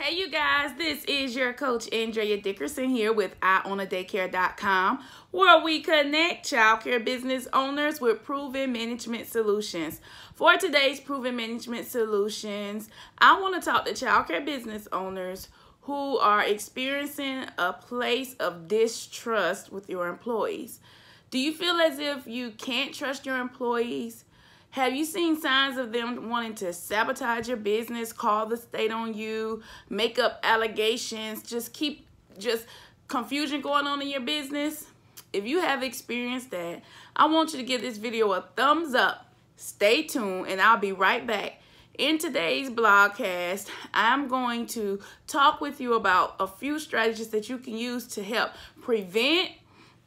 Hey you guys, this is your coach Andrea Dickerson here with IOwnADaycare.com, where we connect childcare business owners with proven management solutions. For today's proven management solutions, I want to talk to childcare business owners who are experiencing a place of distrust with your employees. Do you feel as if you can't trust your employees? Have you seen signs of them wanting to sabotage your business, call the state on you, make up allegations, just confusion going on in your business? If you have experienced that, I want you to give this video a thumbs up. Stay tuned and I'll be right back. In today's blogcast, I'm going to talk with you about a few strategies that you can use to help prevent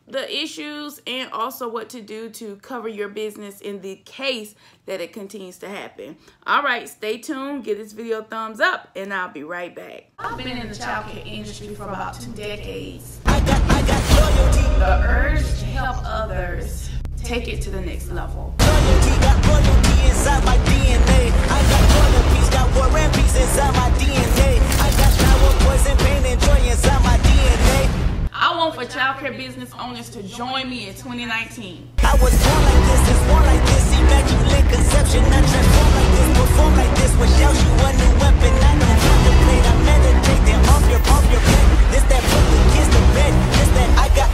the issues and also what to do to cover your business in the case that it continues to happen. All right, stay tuned, give this video a thumbs up, and I'll be right back. I've been in the childcare industry for about 2 decades. I got loyalty. The urge to help others take it to the next level. Got royalty inside my DNA. I got war and peace, got war and peace inside my DNA. I got power, poison, pain, and joy inside my DNA. I want for childcare business owners to join me in 2019. I was born like this, is born like this, immaculate conception. I transform like this, perform like this, without you a new weapon. I don't contemplate, I meditate, then off your bed. This that Brooklyn kiss the bed. This that I got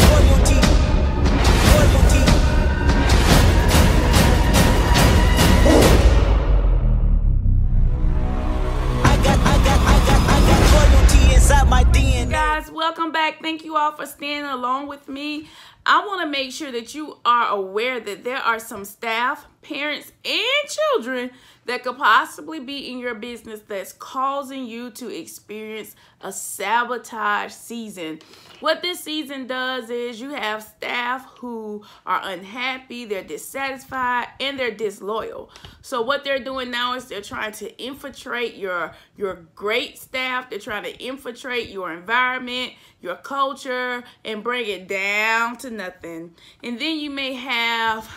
royalty, royalty. My DNA. Guys, welcome back. Thank you all for standing along with me. I want to make sure that you are aware that there are some staff, parents, and children that could possibly be in your business that's causing you to experience a sabotage season. What this season does is you have staff who are unhappy, they're dissatisfied, and they're disloyal. So what they're doing now is they're trying to infiltrate your great staff. They're trying to infiltrate your environment, your culture, and bring it down to nothing. And then you may have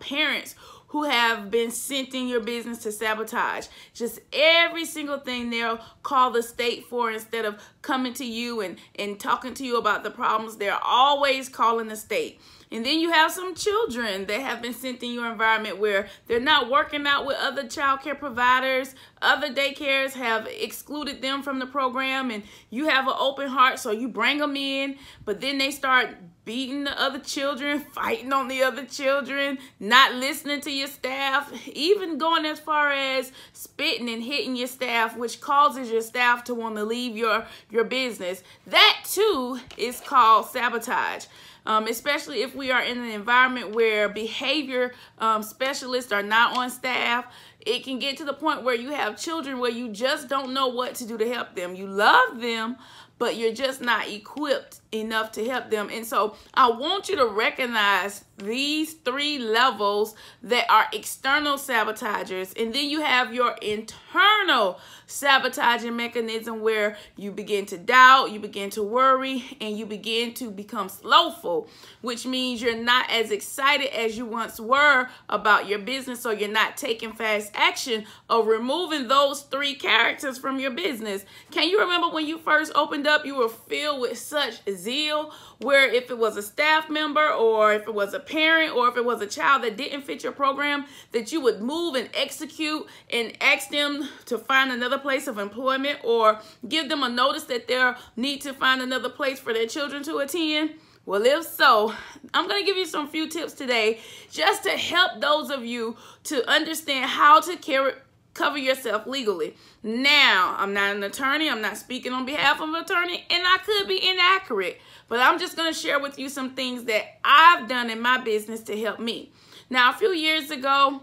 parents who have been sent in your business to sabotage. Just every single thing they'll call the state for instead of coming to you and talking to you about the problems. They're always calling the state. And then you have some children that have been sent in your environment where they're not working out with other child care providers. Other daycares have excluded them from the program, and you have an open heart, so you bring them in, but then they start beating the other children, fighting on the other children, not listening to your staff, even going as far as spitting and hitting your staff, which causes your staff to want to leave your business. That too is called sabotage. Especially if we are in an environment where behavior specialists are not on staff. It can get to the point where you have children where you just don't know what to do to help them. You love them, but you're just not equipped enough to help them. And so I want you to recognize these 3 levels that are external sabotagers. And then you have your internal sabotaging mechanism where you begin to doubt, you begin to worry, and you begin to become slowful, which means you're not as excited as you once were about your business, so you're not taking fast action of removing those 3 characters from your business. Can you remember when you first opened up, you were filled with such zeal where if it was a staff member or if it was a parent or if it was a child that didn't fit your program, that you would move and execute and ask them to find another place of employment or give them a notice that they'll need to find another place for their children to attend? Well, if so, I'm going to give you some few tips today just to help those of you to understand how to cover yourself legally. Now, I'm not an attorney. I'm not speaking on behalf of an attorney, and I could be inaccurate. But I'm just going to share with you some things that I've done in my business to help me. Now, a few years ago,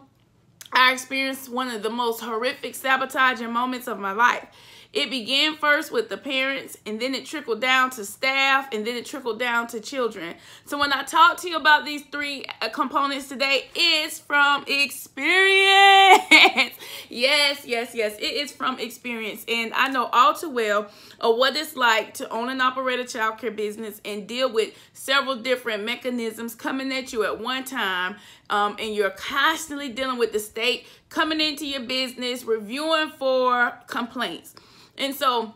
I experienced one of the most horrific sabotaging moments of my life. It began first with the parents, and then it trickled down to staff, and then it trickled down to children. So when I talk to you about these 3 components today, it's from experience. Yes, it is from experience. And I know all too well what it's like to own and operate a childcare business and deal with several different mechanisms coming at you at one time. And you're constantly dealing with the state, coming into your business, reviewing for complaints. And so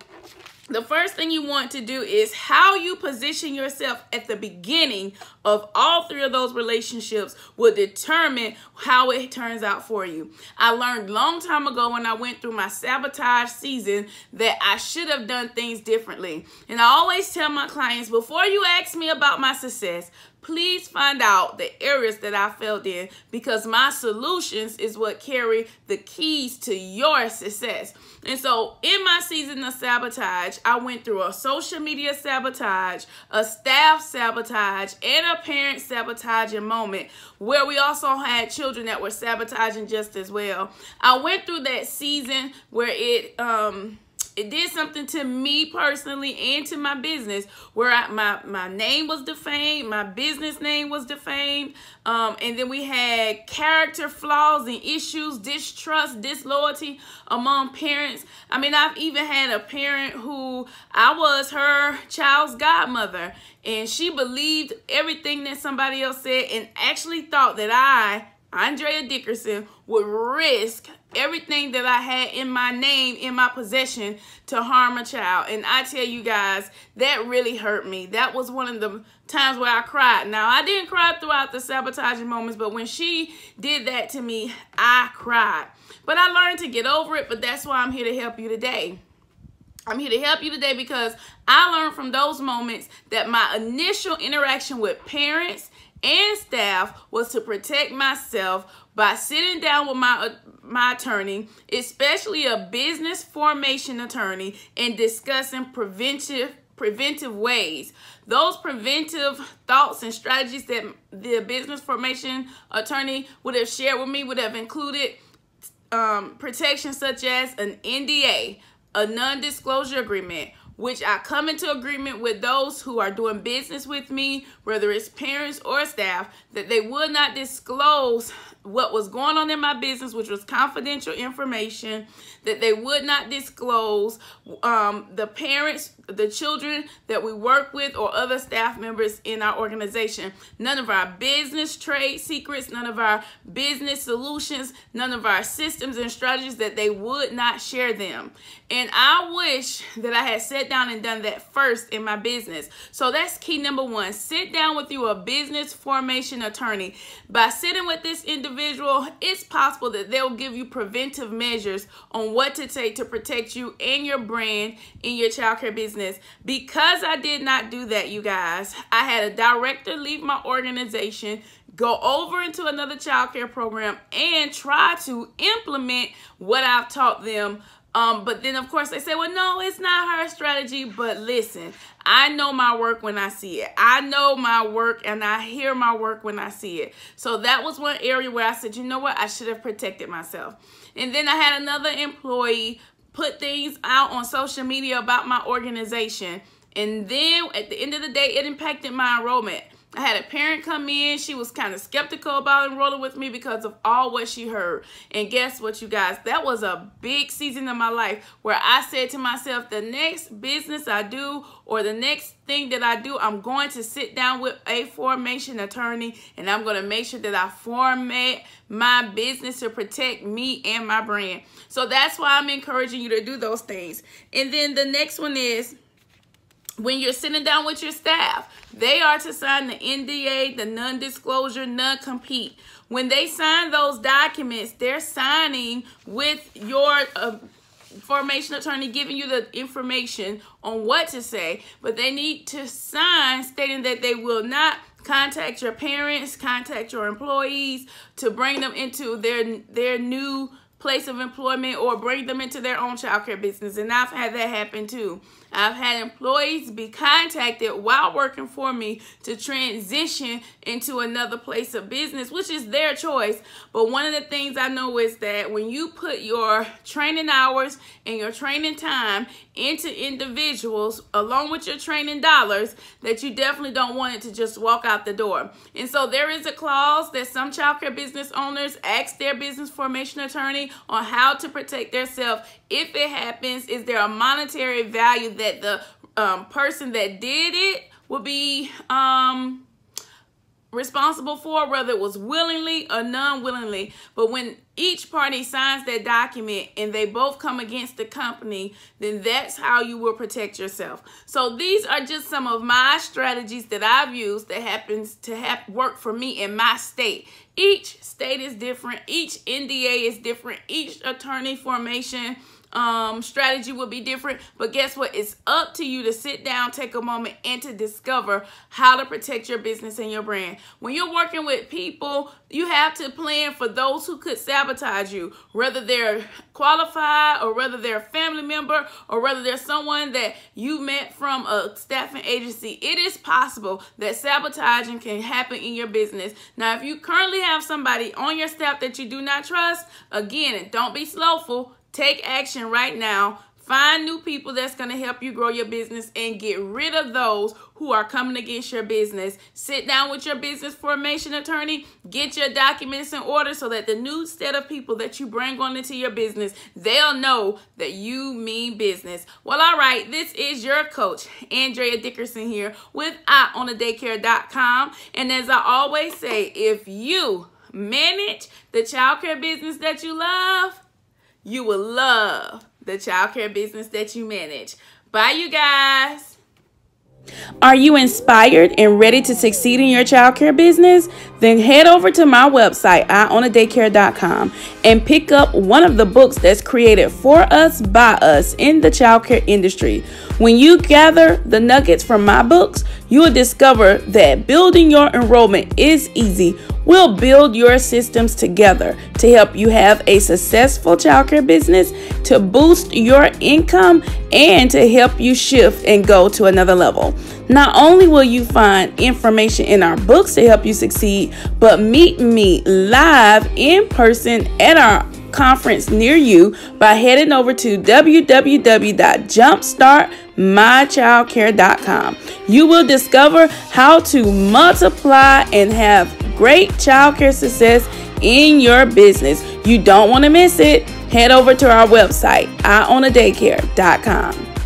the first thing you want to do is how you position yourself at the beginning of all three of those relationships will determine how it turns out for you. I learned a long time ago when I went through my sabotage season that I should have done things differently. And I always tell my clients, before you ask me about my success, please find out the areas that I failed in, because my solutions is what carry the keys to your success. And so in my season of sabotage, I went through a social media sabotage, a staff sabotage, and a parent sabotaging moment where we also had children that were sabotaging just as well. I went through that season where it did something to me personally and to my business, where my name was defamed, my business name was defamed, and then we had character flaws and issues, distrust, disloyalty among parents. I mean, I've even had a parent who I was her child's godmother, and she believed everything that somebody else said and actually thought that I, Andrea Dickerson, would risk everything that I had in my name, in my possession, to harm a child. And I tell you guys, that really hurt me. That was one of the times where I cried. Now, I didn't cry throughout the sabotaging moments, but when she did that to me, I cried. But I learned to get over it, but that's why I'm here to help you today. I'm here to help you today because I learned from those moments that my initial interaction with parents and staff was to protect myself by sitting down with my attorney, especially a business formation attorney, and discussing preventive ways. Those preventive thoughts and strategies that the business formation attorney would have shared with me would have included protections such as an NDA, a non-disclosure agreement, which I come into agreement with those who are doing business with me, whether it's parents or staff, that they would not disclose what was going on in my business, which was confidential information, that they would not disclose the parents, the children that we work with, or other staff members in our organization. None of our business trade secrets, none of our business solutions, none of our systems and strategies, that they would not share them. And I wish that I had sat down and done that first in my business. So that's key number one. Sit down with you, a business formation attorney. By sitting with this individual, it's possible that they'll give you preventive measures on what to take to protect you and your brand in your childcare business. Because I did not do that, you guys, I had a director leave my organization, go over into another childcare program, and try to implement what I've taught them. But then, of course, they say, well, no, it's not her strategy. But listen, I know my work when I see it. I know my work and I hear my work when I see it. So that was one area where I said, you know what? I should have protected myself. And then I had another employee put things out on social media about my organization. And then at the end of the day, it impacted my enrollment. I had a parent come in. She was kind of skeptical about enrolling with me because of all what she heard. And guess what, you guys? That was a big season of my life where I said to myself, the next business I do or the next thing that I do, I'm going to sit down with a formation attorney and I'm going to make sure that I format my business to protect me and my brand. So that's why I'm encouraging you to do those things. And then the next one is, when you're sitting down with your staff, they are to sign the NDA, the non-disclosure, non-compete. When they sign those documents, they're signing with your formation attorney, giving you the information on what to say, but they need to sign stating that they will not contact your parents, contact your employees to bring them into their new place of employment or bring them into their own childcare business. And I've had that happen too. I've had employees be contacted while working for me to transition into another place of business, which is their choice. But one of the things I know is that when you put your training hours and your training time into individuals along with your training dollars, that you definitely don't want it to just walk out the door. And so there is a clause that some childcare business owners ask their business formation attorney on how to protect themselves. If it happens, is there a monetary value that the person that did it will be responsible for, whether it was willingly or non-willingly. But when each party signs that document and they both come against the company, then that's how you will protect yourself. So these are just some of my strategies that I've used that happens to work for me in my state. Each state is different. Each NDA is different. Each attorney formation strategy will be different, but guess what? It's up to you to sit down, take a moment, and to discover how to protect your business and your brand. When you're working with people, you have to plan for those who could sabotage you, whether they're qualified or whether they're a family member or whether they're someone that you met from a staffing agency. It is possible that sabotaging can happen in your business. Now, if you currently have somebody on your staff that you do not trust, again, don't be slowful. Take action right now. Find new people that's going to help you grow your business and get rid of those who are coming against your business. Sit down with your business formation attorney. Get your documents in order so that the new set of people that you bring on into your business, they'll know that you mean business. Well, all right. This is your coach, Andrea Dickerson here with OwnADaycare.com. And as I always say, if you manage the childcare business that you love, you will love the childcare business that you manage. Bye, you guys. Are you inspired and ready to succeed in your childcare business? Then head over to my website, OwnADaycare.com, and pick up one of the books that's created for us, by us in the childcare industry. When you gather the nuggets from my books, you will discover that building your enrollment is easy. We'll build your systems together to help you have a successful childcare business, to boost your income, and to help you shift and go to another level. Not only will you find information in our books to help you succeed, but meet me live in person at our conference near you by heading over to www.jumpstartmychildcare.com. You will discover how to multiply and have great childcare success in your business. You don't want to miss it. Head over to our website, IOwnADaycare.com.